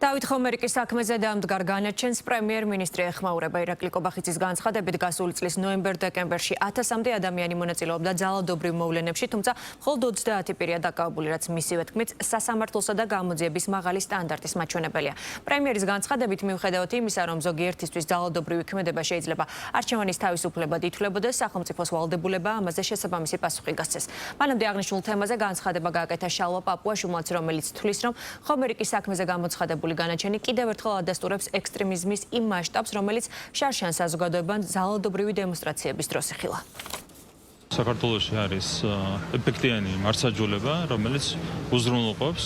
დავით ხომერიკის საქმეზე დამდგარ განაჩენს პრემიერ-მინისტრი ეხმაურება ირაკლი კობახიძის განცხადებით გასული წლის ნოემბერ-დეკემბერში 1000-მდე ადამიანი მონაწილეობდა ძალადობრივ მოვლენებში, თუმცა მხოლოდ 30 პირია დაკავებული, რაც მისივე თქმით სასამართლოსა და გამოძიების მაღალი სტანდარტის მაჩვენებელია. პრემიერის განცხადებით მიუხედავად იმისა, რომ ზოგიერთისთვის ძალადობრივი ქმედება შეიძლება არჩევანის თავისუფლებად ითვლებოდეს, სახელმწიფოს ვალდებულება ამაზე შესაბამისი პასუხი გასცეს. მანამდე აღნიშნულ თემაზე განცხადება გააკეთა შალვა პაპუაშვილმა, რომელიც თვლის, რომ ხომერიკის საქმეზე გამოცხადებული განაჩენი კიდევ ერთხელ ადასტურებს ექსტრემიზმის იმ მასშტაბს, რომელიც შარშან საზოგადოებამ ძალადობრივი დემონსტრაციების დროს იხილა. საქართველოში არის ეფექტიანი მართლმსაჯულება, რომელიც უზრუნველყოფს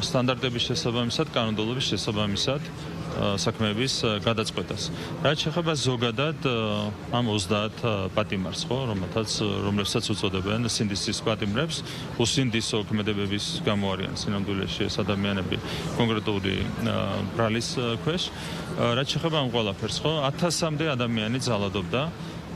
სტანდარტების შესაბამისად, კანონმდებლობის შესაბამისად საქმეების გადაწყვეტას. რაც შეეხება ზოგადად ამ 30 პატიმარს, რომლებსაც უწოდებენ სინდისის პატიმრებს, უსინდისო ქმედებების გამო არიან სინამდვილეში ეს ადამიანები კონკრეტული ბრალის ქვეშ. რაც შეეხება ამ ყველაფერს, 1000-მდე ადამიანი ძალადობდა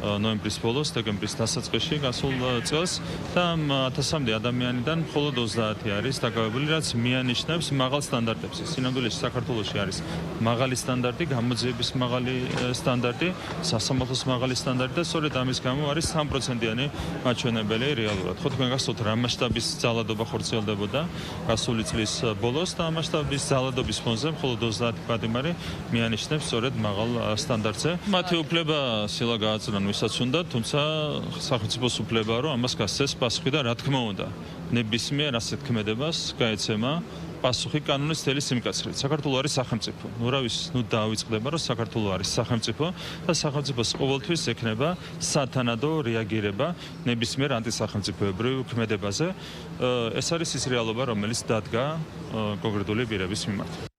ნოემბრის ბოლოს, დეკემბრის დასაწყისში გასულ წელს და ამ 1000-მდე ადამიანიდან მხოლოდ 30 არის დაკავებული, რაც მიანიშნებს მაღალ სტანდარტებს. სინამდვილეში საქართველოში არის მაღალი სტანდარტი, გამოძიების მაღალი სტანდარტი, სასამართლოს მაღალი სტანდარტი და სწორედ ამის გამო არის 3%-იანი მაჩვენებელი რეალურად. ხო, თქვენ გახსოვთ რა მასშტაბის ძალადობა ხორციელდებოდა გასული წლის ბოლოს და ამ მასშტაბის ძალადობის ფონზე მხოლოდ 30 პატიმარი მიანიშნებს სწორედ მაღალ სტანდარტზე. მათი უფლება სილა გააძლიერონ ვისაც უნდა, თუმცა სახელმწიფოს უფლებაა, რომ ამას გასცეს პასუხი და რა თქმა უნდა, ნებისმიერ ასეთ ქმედებას გაეცემა პასუხი კანონის მთელი სიმკაცრით. საქართველო არის სახელმწიფო. დავიწყდება, რომ საქართველო არის სახელმწიფო და სახელმწიფოს ყოველთვის ექნება სათანადო რეაგირება ნებისმიერ ანტისახელმწიფოებრივ ქმედებაზე. ეს არის ის რეალობა, რომელიც დადგა კონკრეტული პირების მიმართ.